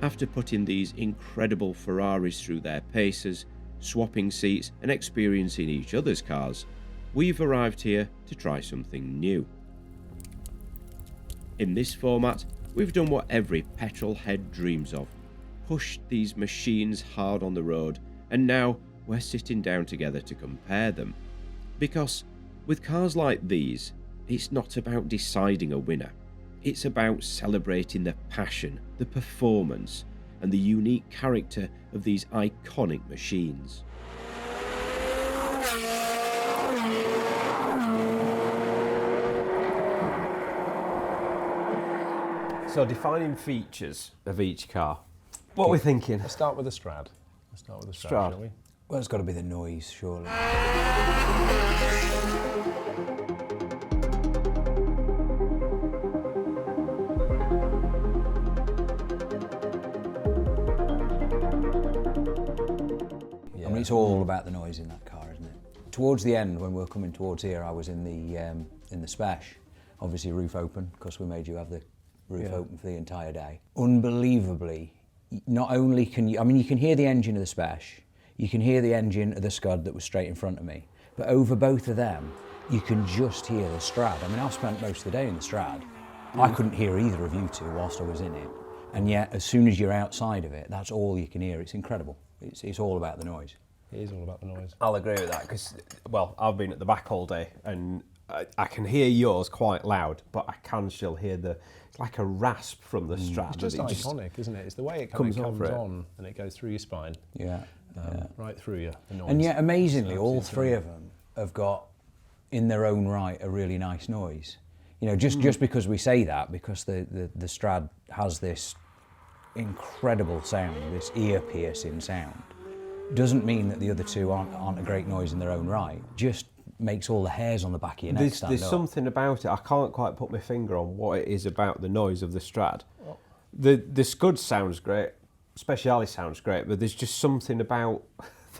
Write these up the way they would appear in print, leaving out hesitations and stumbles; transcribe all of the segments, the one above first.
After putting these incredible Ferraris through their paces, swapping seats and experiencing each other's cars, we've arrived here to try something new. In this format, we've done what every petrolhead dreams of, pushed these machines hard on the road, and now we're sitting down together to compare them. Because with cars like these, it's not about deciding a winner. It's about celebrating the passion, the performance, and the unique character of these iconic machines. So, defining features of each car. What are we thinking? Let's start with the Strad. Shall we? Well, it's got to be the noise, surely. I mean, it's all about the noise in that car, isn't it? Towards the end, when we were coming towards here, I was in the Speciale, obviously roof open, because we made you have the roof open for the entire day. Unbelievably, not only can you, I mean, you can hear the engine of the Speciale, you can hear the engine of the Scud that was straight in front of me, but over both of them, you can just hear the Strad. I mean, I've spent most of the day in the Strad. I couldn't hear either of you two whilst I was in it, and yet as soon as you're outside of it, that's all you can hear. It's incredible. It's all about the noise. It is all about the noise. I'll agree with that because, well, I've been at the back all day and I can hear yours quite loud, but I can still hear it's like a rasp from the Strad. It's just iconic, isn't it? It's the way it comes on and it goes through your spine. Right through you. The noise. And yet, amazingly, all three of them have got, in their own right, a really nice noise. You know, just because we say that, because the Strad has this incredible sound, this ear-piercing sound, doesn't mean that the other two aren't a great noise in their own right. Just makes all the hairs on the back of your neck stand up. There's something about it. I can't quite put my finger on what it is about the noise of the Strad. The Scud sounds great, Speciale sounds great, but there's just something about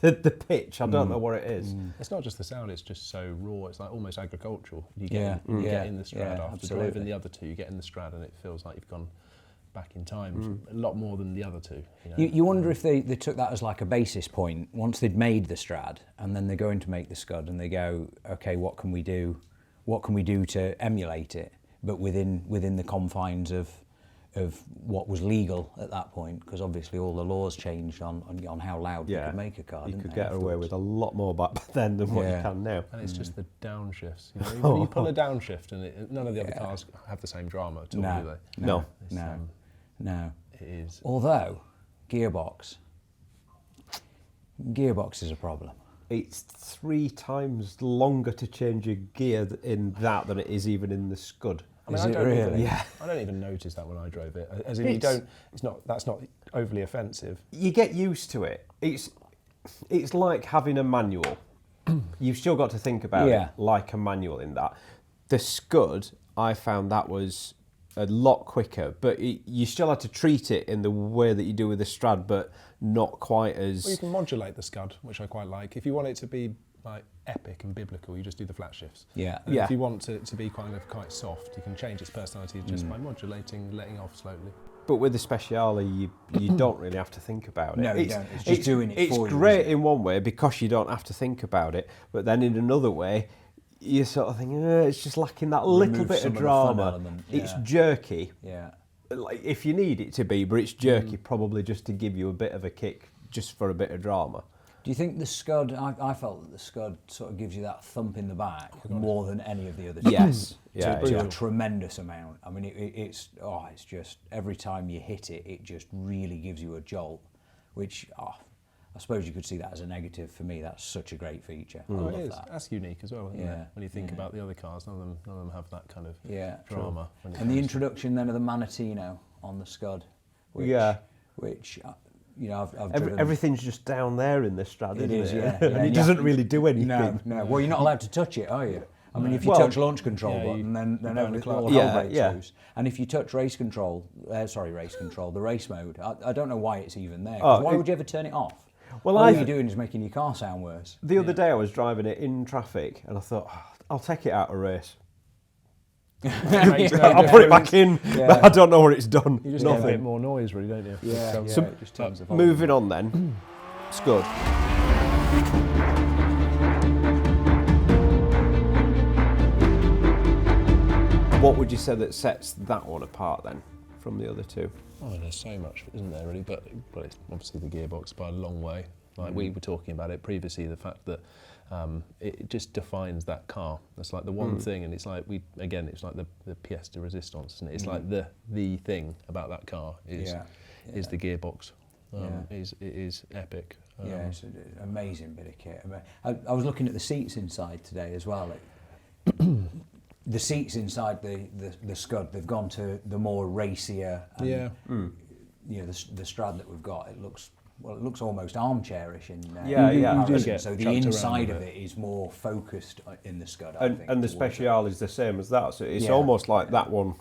the pitch. I don't know what it is. It's not just the sound, it's just so raw. It's like almost agricultural. You get in the Strad after driving the other two, you get in the Strad and it feels like you've gone back in time a lot more than the other two. You wonder if they took that as like a basis point once they'd made the Strad, and then they're going to make the Scud, and they go, okay, what can we do to emulate it, but within the confines of what was legal at that point, because obviously all the laws changed on how loud you could make a car. You could get away with a lot more back then than what you can now. And it's just the downshifts. You know, when you pull a downshift, and none of the other cars have the same drama at all, do they? No. It is. Although, Gearbox is a problem. It's 3 times longer to change a gear in that than it is even in the Scud. I mean, Is it really? I don't even notice that when I drove it. As in, you don't. That's not overly offensive. You get used to it. It's like having a manual. You've still got to think about it like a manual in that. The Scud, I found that was a lot quicker, but you still had to treat it in the way that you do with the Strad, but not quite as... Well, you can modulate the Scud, which I quite like. If you want it to be like epic and biblical, you just do the flat shifts. And if you want it to be quite soft, you can change its personality just by modulating, letting off slowly. But with the Speciale, you don't really have to think think about it. No, you don't. It's just doing it for you. It's great in one way because you don't have to think about it, but then in another way, you sort of think, it's just lacking that little bit of drama. It's jerky. Like if you need it to be, but it's jerky probably just to give you a bit of a kick, just for a bit of drama. Do you think the Scud, I felt that the Scud sort of gives you that thump in the back more than any of the others? Yes. To a tremendous amount. I mean, it's just, every time you hit it, it just really gives you a jolt, which I suppose you could see that as a negative. For me, that's such a great feature. I love that. That's unique as well, isn't it? When you think about the other cars, none of them have that kind of drama. And the introduction then of the Manatino on the Scud, which you know, I've driven. Everything's just down there in the Strad, isn't it? It is, yeah. And it doesn't really do anything. No. Well, you're not allowed to touch it, are you? I mean, if you touch launch control button, then everything all hell breaks loose. And if you touch race control, the race mode, I don't know why it's even there. Why would you ever turn it off? Well, all you're doing is making your car sound worse. The other day I was driving it in traffic and I thought, I'll take it out of race. I'll put it back in. Yeah. I don't know what it's done. You just get a bit more noise, really, don't you? Yeah. So it just turns the volume. moving on then, Scud. What would you say that sets that one apart then from the other two? Oh, there's so much, isn't there, really? But it's obviously the gearbox by a long way. Like we were talking about it previously, the fact that it just defines that car. That's like the one thing, and it's like it's like the pièce de résistance, and it's like the thing about that car is the gearbox. It is epic. It's an amazing bit of kit. I was looking at the seats inside today as well. The seats inside the Scud, they've gone to the more racier, and, the Strad that we've got. It looks almost armchairish in there. So the inside of it is more focused in the Scud. I think, and the Speciale is the same as that. So it's almost like that one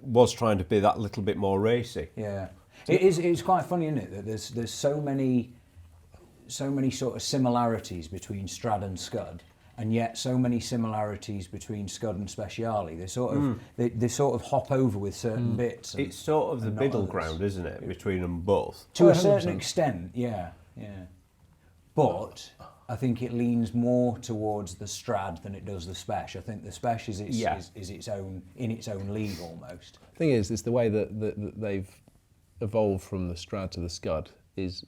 was trying to be that little bit more racy. Yeah, it's quite funny, isn't it? That there's so many sort of similarities between Strad and Scud. And yet, so many similarities between Scud and Speciale. They sort of hop over with certain bits. It's sort of the middle ground, isn't it, between them both? To a certain extent, yeah. But I think it leans more towards the Strad than it does the Spec. I think the Spec is its own in its own league almost. The thing is, it's the way that they've evolved from the Strad to the Scud is.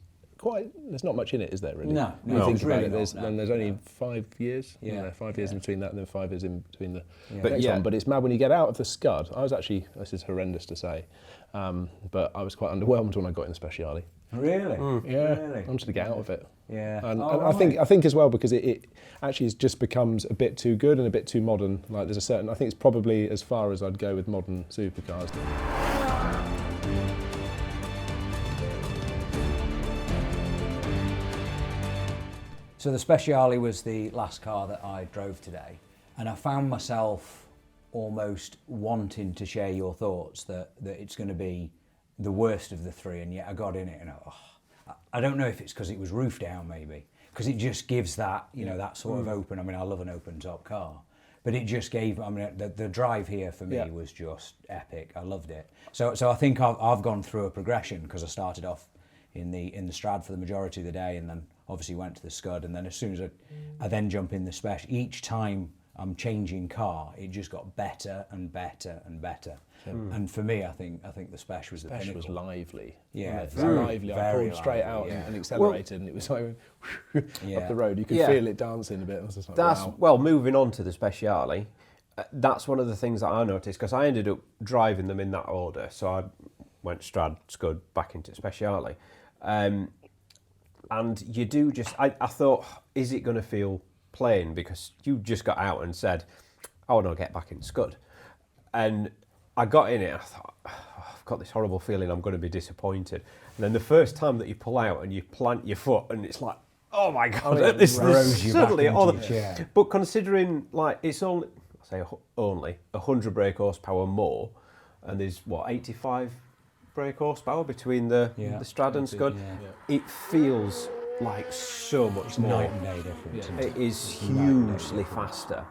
There's not much in it, is there, really? No. When you think about it, there's only 5 years. 5 years in between that and then 5 years in between the next one. But it's mad when you get out of the Scud. This is horrendous to say, but I was quite underwhelmed when I got in the Speciale. Really? Yeah. Really? I wanted to get out of it. Yeah. And I think as well because it actually just becomes a bit too good and a bit too modern. Like I think it's probably as far as I'd go with modern supercars. So the Speciale was the last car that I drove today, and I found myself almost wanting to share your thoughts that it's going to be the worst of the three, and yet I got in it, and I don't know if it's because it was roof down, maybe, because it just gives that, that sort of open. I mean, I love an open top car, but it just gave. I mean, the drive here for me was just epic. I loved it. So I think I've gone through a progression because I started off in the Strad for the majority of the day, and then obviously went to the Scud, and then as soon as I then jump in the Spec, each time I'm changing car, it just got better and better and better. And for me, I think the Spec was the pinnacle. Was lively. Yeah, it was lively. I pulled straight out and accelerated, and it was like up the road. You could feel it dancing a bit. I was just like, wow. Well, moving on to the Speciale, that's one of the things that I noticed because I ended up driving them in that order. So I went Strad, Scud, back into Speciale. And you do just, I thought, is it going to feel plain? Because you just got out and said, I want to get back in Scud. And I got in it and I thought, I've got this horrible feeling I'm going to be disappointed. And then the first time that you pull out and you plant your foot and it's like, oh my God, this is suddenly all. But considering like it's only 100 brake horsepower more, and there's 85 brake horsepower between the Strad and Scud. It feels like so much more. Night and day difference. It is hugely faster.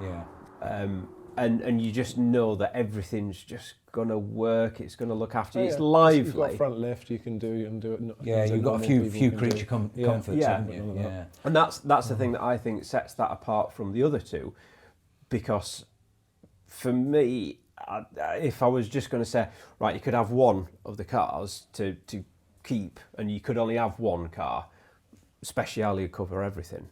And you just know that everything's just going to work. It's going to look after you. It's lively. You've got front lift. You can do it. You've got a few creature comforts. Yeah. And that's the thing that I think sets that apart from the other two, because for me, if I was just going to say, right, you could have one of the cars to keep, and you could only have one car, Speciale would cover everything,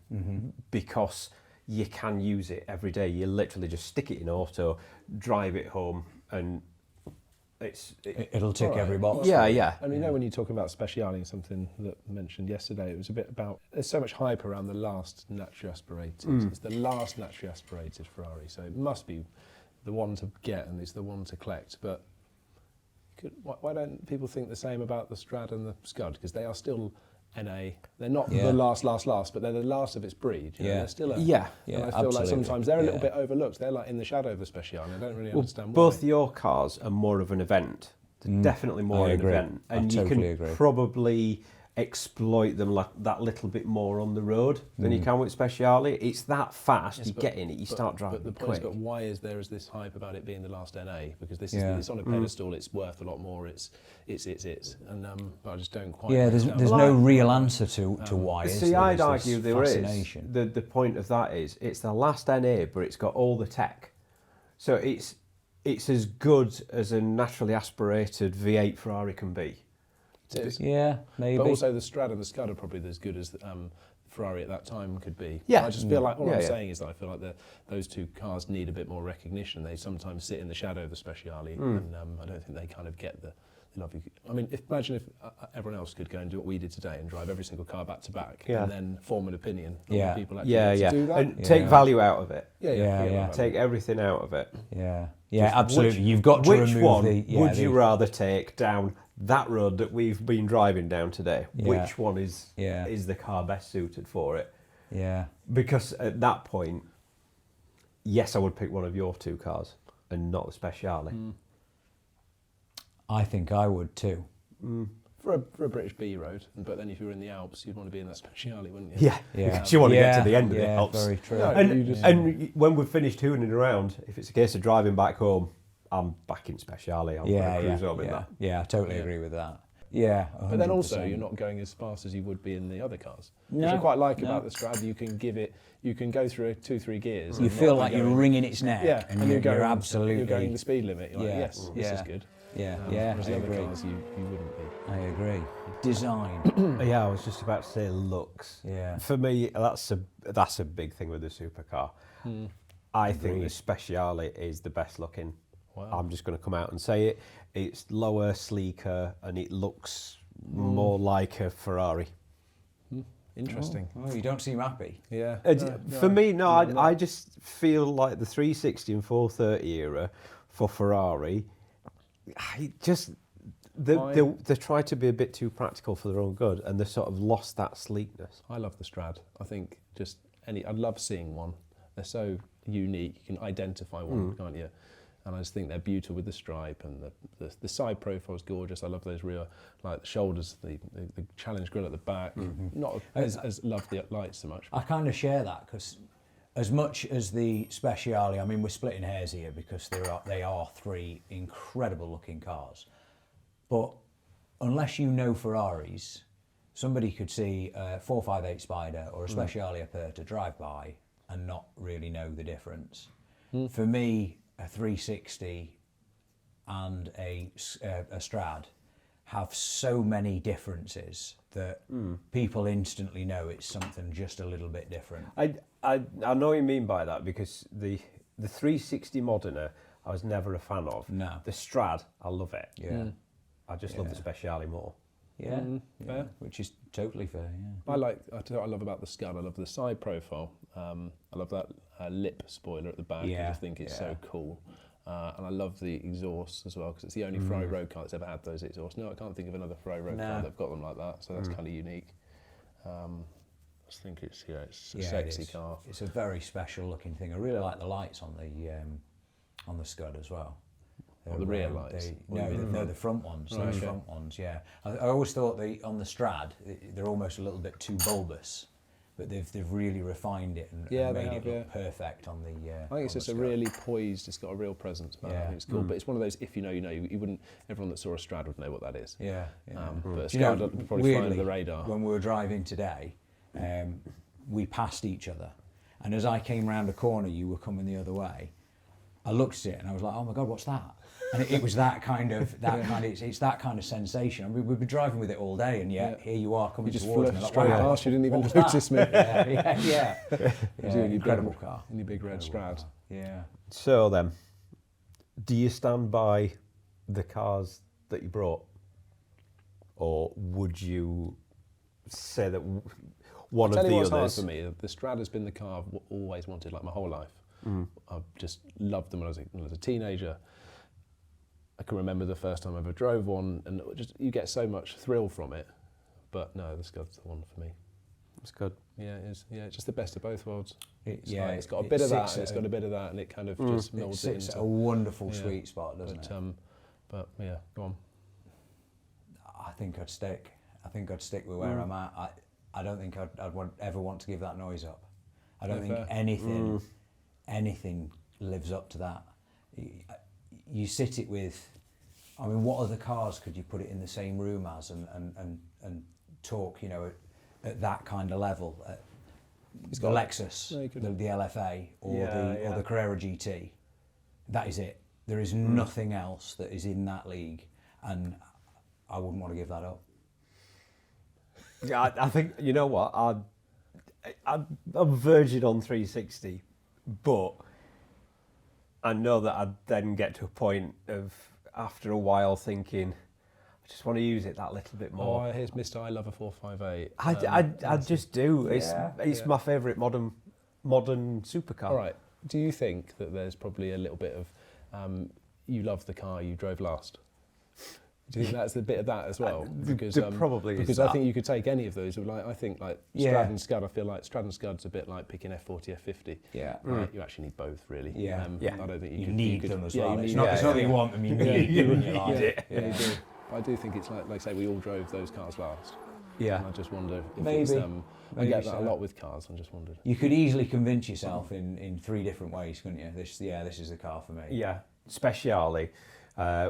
because you can use it every day. You literally just stick it in auto, drive it home, and it'll tick every box. Yeah. And when you talk about Speciale, something that I mentioned yesterday, it was a bit about, there's so much hype around the last naturally aspirated. It's the last naturally aspirated Ferrari, so it must be the one to get and it's the one to collect. But why don't people think the same about the Strad and the Scud? Because they are still NA. They're not the last, but they're the last of its breed. They're still and I feel absolutely. like sometimes they're a little bit overlooked. They're like in the shadow of the Speciale. I don't really understand why. Both your cars are more of an event. They're definitely more of an event. And you can probably exploit them like that little bit more on the road than you can with Speciale. It's that fast. Yes, you get in it, you start driving but the quick. But why is there this hype about it being the last NA? Because this is it's on a pedestal. It's worth a lot more. It's and but I just don't quite. Yeah, there's no real answer to why. See, I'd argue there is. The point of that is it's the last NA, but it's got all the tech. So it's as good as a naturally aspirated V8 Ferrari can be. It is. Yeah, maybe. But also the Strad and the Scud are probably as good as Ferrari at that time could be. Yeah. I just feel like all I'm saying is that I feel like those two cars need a bit more recognition. They sometimes sit in the shadow of the Speciale, and I don't think they kind of get the love. I mean, imagine if everyone else could go and do what we did today and drive every single car back to back, and then form an opinion on the people actually to do that. And take value out of it. Yeah. Take everything out of it. Yeah, absolutely. You've got to remove would you rather take down that road that we've been driving down today? Which one is the car best suited for it? Yeah. Because at that point, yes, I would pick one of your two cars and not the Speciale. I think I would too. For a British B road, but then if you were in the Alps, you'd want to be in that Speciale, wouldn't you? Yeah, because you want to get to the end of the Alps. Very true. No, and when we've finished hooning around, if it's a case of driving back home, I'm back in Speciale. I'm going to cruise home in that. Yeah, I totally agree with that. Yeah, 100%. But then also, you're not going as fast as you would be in the other cars. No, Which I quite like about the Strad. You can go through 2-3 gears. You feel like you're wringing its neck. Yeah, and you're absolutely. You're going the speed limit. You're like, yes, this is good. Yeah, Whereas I the other agree. cars, you wouldn't be. I agree. Design. Yeah, I was just about to say looks. Yeah. For me, that's a big thing with the supercar. I think the Speciale is the best looking. Wow. I'm just going to come out and say it. It's lower, sleeker, and it looks more like a Ferrari. Interesting. Oh, you don't seem happy. Yeah. For me, no, I just feel like the 360 and 430 era for Ferrari, they try to be a bit too practical for their own good, and they've sort of lost that sleekness. I love the Strad. I think I love seeing one. They're so unique. You can identify one, can't you? And I just think they're beautiful with the stripe, and the side profile's gorgeous. I love those rear, like the shoulders, the challenge grille at the back. Not as love the lights so much. I kind of share that because as much as the Speciale, I mean, we're splitting hairs here because they are three incredible looking cars. But unless you know Ferraris, somebody could see a 458 Spider or a Speciale Aperta drive by and not really know the difference. For me, a 360 and a Strad have so many differences that people instantly know it's something just a little bit different. I know what you mean by that, because the 360 Modena I was never a fan of. No. The Strad, I love it. Yeah. I just love the Speciale more. Yeah, fair. Which is totally fair. Yeah. I tell you what I love about the Scud. I love the side profile. I love that lip spoiler at the back. I just think it's so cool. And I love the exhaust as well, because it's the only Ferrari road car that's ever had those exhausts. No, I can't think of another Ferrari road car that's got them like that. So that's kind of unique. I just think it's a sexy car. It's a very special looking thing. I really like the lights on the Scud as well. The rear lights? No, the front ones. Right, The front ones, yeah. I always thought on the Strad, they're almost a little bit too bulbous, but they've really refined it and made it look perfect on the. I think it's just a really poised. It's got a real presence. About it. I think it's cool, but it's one of those. If you know, you know. You wouldn't. Everyone that saw a Strad would know what that is. Yeah. But a Scud would probably fly under the radar. When we were driving today, we passed each other, and as I came round a corner, you were coming the other way. I looked at it and I was like, "Oh my God, what's that?" And it was that kind of it's that kind of sensation. I mean, we've been driving with it all day, and yet here you are coming towards me. Just straight past. You didn't even notice me. Yeah. Incredible car. In your big red Strad. Yeah. So then, do you stand by the cars that you brought, or would you say that one of the others? Hard for me. The Strad has been the car I've always wanted, like my whole life. I've just loved them when I was a teenager. I can remember the first time I ever drove one, and you get so much thrill from it. But no, the Scud's the one for me. It's good. Yeah, it is. Yeah, it's just the best of both worlds. It's got a bit of that, and it's got a bit of that, and it kind of just melds it into a wonderful sweet spot, doesn't it? But yeah, go on. I think I'd stick. I think I'd stick with where I'm at. I don't think I'd ever want to give that noise up. I don't think anything lives up to that. You sit it with, I mean, what other cars could you put it in the same room as and talk, you know, at that kind of level? The Lexus, the LFA, or the Carrera GT. That is it. There is nothing else that is in that league, and I wouldn't want to give that up. Yeah, I think, you know what, I'm verging on 360, but I know that I'd then get to a point of, after a while, thinking, I just want to use it that little bit more. Oh, here's Mr. I Love a 458. I just do. It's my favourite modern supercar. All right. Do you think that there's probably a little bit of you love the car you drove last? Do you think that's a bit of that as well? Because there probably is because that. I think you could take any of those. Like I think like Strad and Scud. I feel like Strad and Scud's a bit like picking F40, F50. Yeah. You actually need both, really. Yeah. I don't think You could, need could, them as yeah, well. you It's need not that you want them, you need them in your life. Yeah, you do. I do think it's like say we all drove those cars last. Yeah. And I just wonder if Maybe. it's, I get that so. a lot with cars. I just wondered. You could easily convince yourself in 3 different ways, couldn't you? This is the car for me. Yeah, Speciale,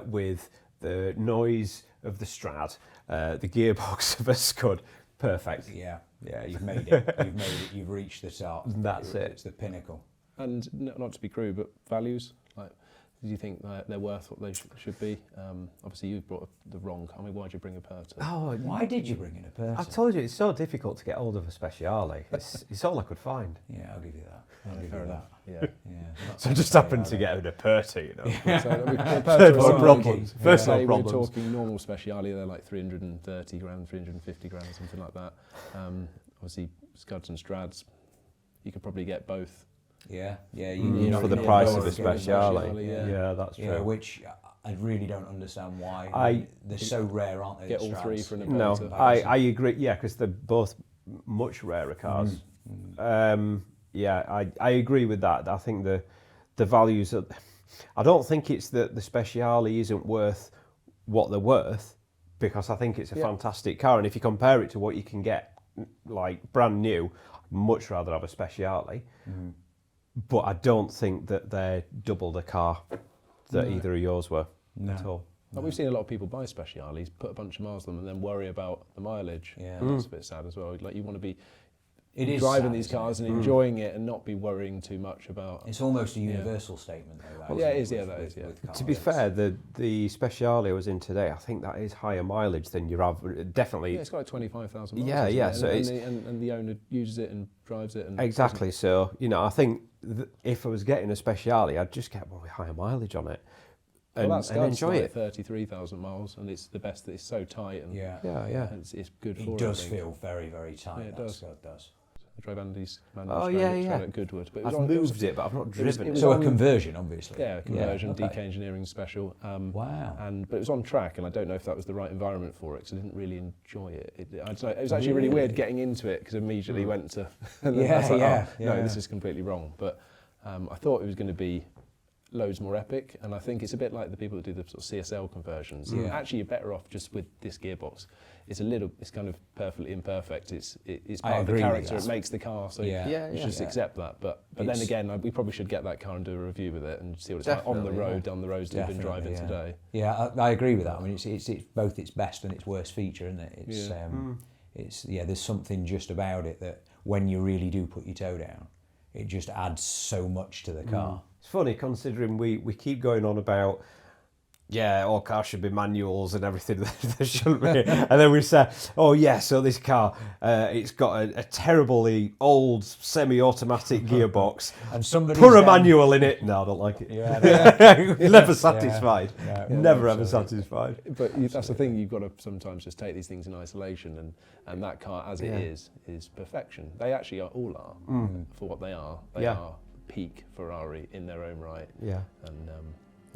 with the noise of the Strad, the gearbox of a Scud, perfect. Yeah, you've made it. You've reached the top. That's it. It's the pinnacle. And not to be crude, but values. Like, do you think that they're worth what they should be? Obviously, you've brought the wrong. I mean, why'd you bring a Perta? Oh, Why did you bring in a person? I told you, it's so difficult to get hold of a Speciale. It's all I could find. Yeah, I'll give you that. I'll give Fair you enough. that. Yeah. Yeah. So I just happened to get a Perta, you know. So, I mean, Third Perta world are problems. like, First world say problems. We're talking normal Speciale. They're like 330 grand, 350 grand, something like that. Obviously, Scuds and Strads, you could probably get both. Yeah. For the price of a Speciale. Yeah, that's true. Yeah, which I really don't understand why. They're so rare, aren't they? Get the all Strads? 3 for an No, Perta. I agree. Yeah, because they're both much rarer cars. I agree with that. I think the values. I don't think it's that the Speciale isn't worth what they're worth, because I think it's a fantastic car. And if you compare it to what you can get, like brand new, I'd much rather have a Speciale. But I don't think that they're double the car that either of yours were at all. Like we've seen a lot of people buy Speciales, put a bunch of miles on them, and then worry about the mileage. Yeah. That's a bit sad as well. Like you want to be It is driving sad, these isn't cars it? and enjoying it, and not be worrying too much about. It's almost a universal statement, though. That, Yeah, it isn't is, yeah, that is, yeah. with To cars. be fair, the Speciale I was in today, I think that is higher mileage than your average. Definitely. Yeah, it's got like 25,000 miles. Yeah, isn't yeah, it? so and the owner uses it and drives it. And Exactly. So, I think if I was getting a Speciale, I'd just get one with higher mileage on it and, well, and enjoy like it. 33,000 miles, and it's the best. That it's so tight, and Yeah. and it's good for It it. does I think. feel very, very tight. Yeah, it that does. Scud does. I drove Andy's Oh, yeah. at Goodwood, but it was I've on, moved it, but I've not driven it it. was So a on- conversion, obviously. Yeah, conversion, okay. DK engineering special. Wow. But it was on track, and I don't know if that was the right environment for it, because I didn't really enjoy it. I don't know, it was actually really weird getting into it, because I immediately went to... and then I was like, no, this is completely wrong. But I thought it was going to be loads more epic, and I think it's a bit like the people that do the sort of CSL conversions. Yeah. Actually, you're better off just with this gearbox. It's kind of perfectly imperfect. It's I part of the agree with character. that. It makes the car, so Yeah. you should just accept that. But then It's- again, we probably should get that car and do a review with it and see what it's like on the Definitely, road, yeah. down the roads that we've been driving today. Yeah, I agree with that. I mean, it's both its best and its worst feature, isn't it? It's there's something just about it that when you really do put your toe down, it just adds so much to the car. It's funny considering we keep going on about, all cars should be manuals and everything. There shouldn't be. And then we say, so this car, it's got a terribly old semi-automatic gearbox. And somebody Put a manual in it. No, I don't like it. Never satisfied. Never ever satisfied. But that's the thing, you've got to sometimes just take these things in isolation, and that car as it is perfection. They actually all are, for what they are. They are peak Ferrari in their own right. Yeah. And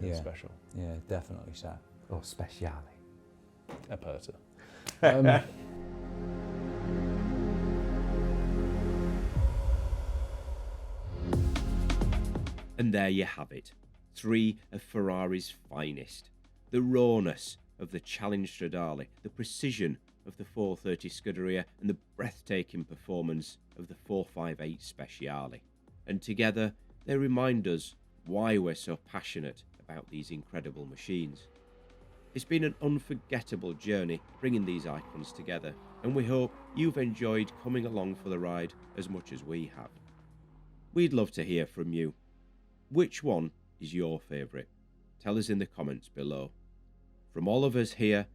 it's special. Yeah, definitely so. Or Speciale. A Perta. And there you have it. 3 of Ferrari's finest. The rawness of the Challenge Stradale, the precision of the 430 Scuderia and the breathtaking performance of the 458 Speciale. And together, they remind us why we're so passionate about these incredible machines. It's been an unforgettable journey bringing these icons together, and we hope you've enjoyed coming along for the ride as much as we have. We'd love to hear from you. Which one is your favourite? Tell us in the comments below. From all of us here,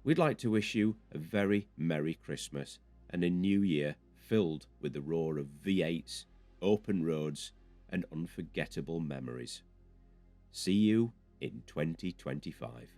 we'd like to wish you a very Merry Christmas and a new year filled with the roar of V8s, open roads and unforgettable memories. See you in 2025.